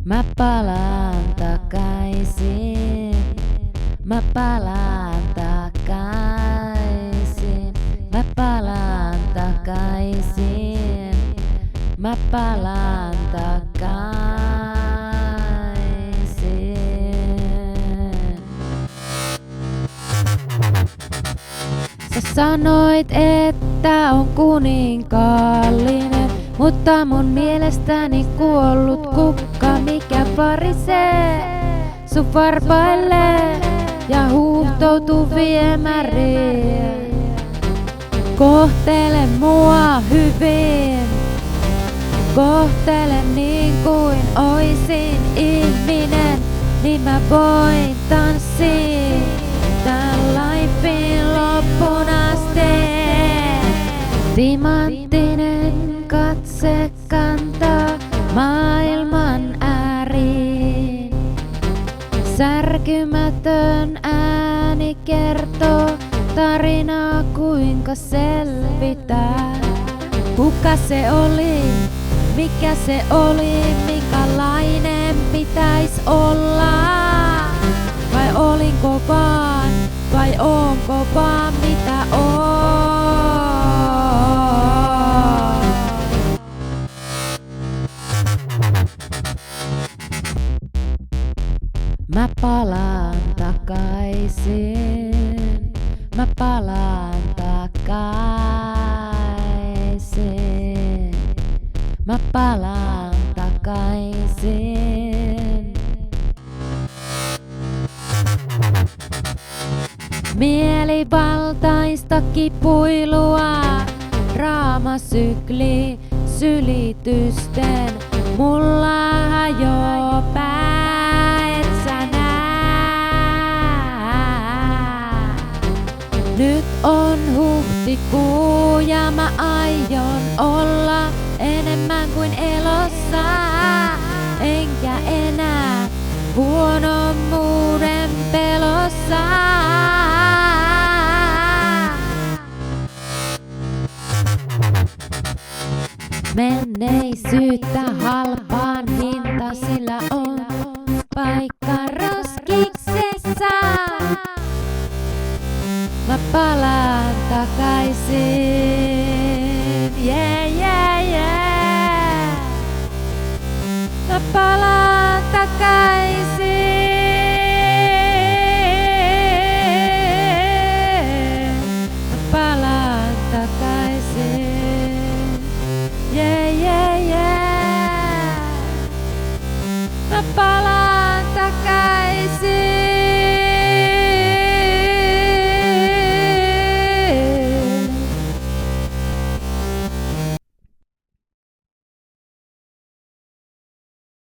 Mä palaan takaisin. Mä palaan takaisin. Mä palaan takaisin. Mä palaan takaisin. Sä sanoit, että on kuninkaallinen, mutta mun mielestäni kuollut kukka, mikä varisee sun varpaille ja huuhtoutuu viemäriin. Kohtele mua hyvin, kohtele niin kuin oisin ihminen, niin mä voin tanssia tän lifein loppuun asti. Timanttinen katse kantaa maailman ääriin. Särkymätön ääni kertoo tarinaa, kuinka selvitään. Kuka se oli? Mikä se oli? Minkälainen pitäis olla? Vai olinko vaan? Vai onko vaan mitä on? Mä palaan takaisin. Mä palaan takaisin. Mä palaan takaisin. Mielivaltaista kipuilua, draamasykli sylitysten, mulla hajoo pää, et sä näe. Nyt on huhtikuu ja mä aion olla enemmän kuin elossa, enkä enää huonommuuden pelossa. Menneisyyttä halpaan hinta, sillä on paikka roskiksessa. Mä palaan takaisin, yeah, yeah, yeah. Mä palaan takaisin. Mä palaan takaisin, yeah, yeah, yeah. Mä palaan